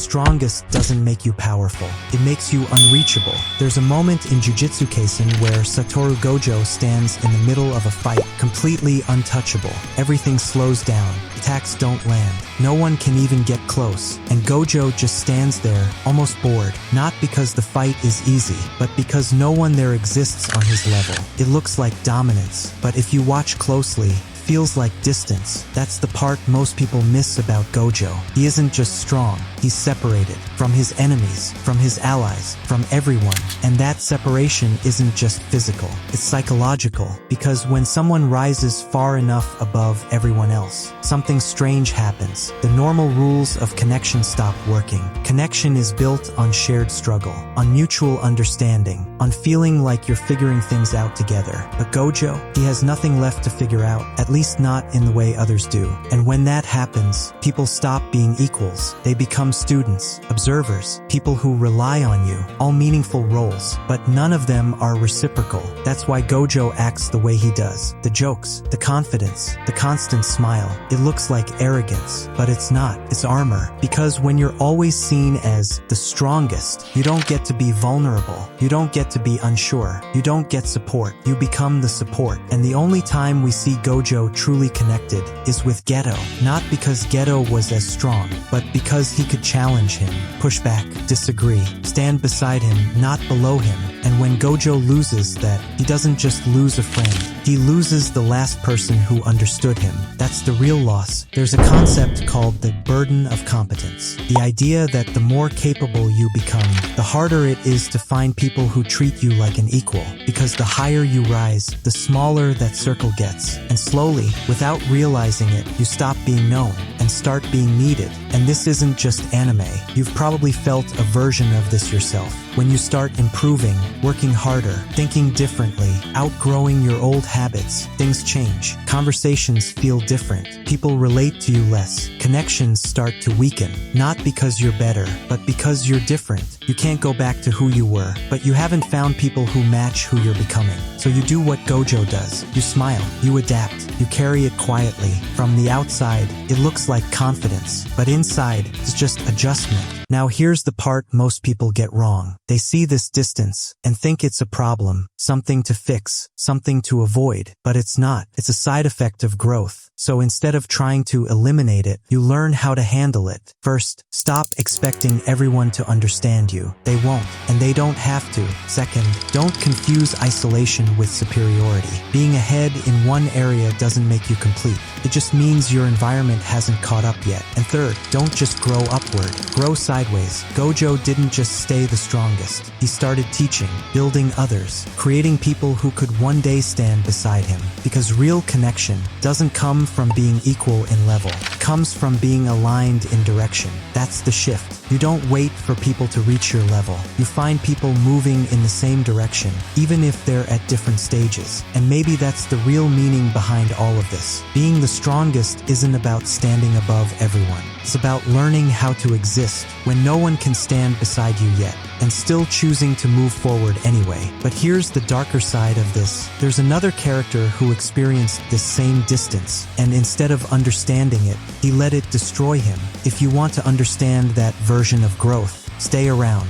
strongest doesn't make you powerful. It makes you unreachable. There's a moment in Jujutsu Kaisen where Satoru Gojo stands in the middle of a fight, completely untouchable. Everything slows down. Attacks don't land. No one can even get close. And Gojo just stands there, almost bored. Not because the fight is easy, but because no one there exists on his level. It looks like dominance, but if you watch closely, feels like distance. That's the part most people miss about Gojo. He isn't just strong, he's separated from his enemies, from his allies, from everyone. And that separation isn't just physical, it's psychological, because when someone rises far enough above everyone else, something strange happens. The normal rules of connection stop working. Connection is built on shared struggle, on mutual understanding, on feeling like you're figuring things out together. But Gojo, he has nothing left to figure out, at least not in the way others do. And when that happens, people stop being equals. They become students, observers, people who rely on you, all meaningful roles, but none of them are reciprocal. That's why Gojo acts the way he does. The jokes, the confidence, the constant smile. It looks like arrogance, but it's not. It's armor. Because when you're always seen as the strongest, you don't get to be vulnerable. You don't get to be unsure. You don't get support. You become the support. And the only time we see Gojo truly connected is with Geto. Not because Geto was as strong, but because he could challenge him, push back, disagree, stand beside him, not below him. And when Gojo loses that, he doesn't just lose a friend, he loses the last person who understood him. That's the real loss. There's a concept called the burden of competence. The idea that the more capable you become, the harder it is to find people who treat you like an equal. Because the higher you rise, the smaller that circle gets. And slowly, without realizing it, you stop being known and start being needed. And this isn't just anime. You've probably felt a version of this yourself. When you start improving, working harder, thinking differently, outgrowing your old habits, things change. Conversations feel different. People relate to you less. Connections start to weaken. Not because you're better, but because you're different. You can't go back to who you were, but you haven't found people who match who you're becoming. So you do what Gojo does. You smile. You adapt. You carry it quietly. From the outside, it looks like confidence, but inside, it's just adjustment. Now here's the part most people get wrong. They see this distance and think it's a problem, something to fix, something to avoid, but it's not. It's a side effect of growth. So instead of trying to eliminate it, you learn how to handle it. First, stop expecting everyone to understand you. They won't, and they don't have to. Second, don't confuse isolation with superiority. Being ahead in one area doesn't make you complete. It just means your environment hasn't caught up yet. And third, don't just grow upward. Grow sideways. Gojo didn't just stay the strongest. He started teaching, building others, creating people who could one day stand beside him. Because real connection doesn't come from being equal in level. It comes from being aligned in direction. That's the shift. You don't wait for people to reach your level. You find people moving in the same direction, even if they're at different stages. And maybe that's the real meaning behind all of this. Being the strongest isn't about standing above everyone. It's about learning how to exist when no one can stand beside you yet, and still choosing to move forward anyway. But here's the darker side of this. There's another character who experienced this same distance, and instead of understanding it, he let it destroy him. If you want to understand that version of growth, stay around.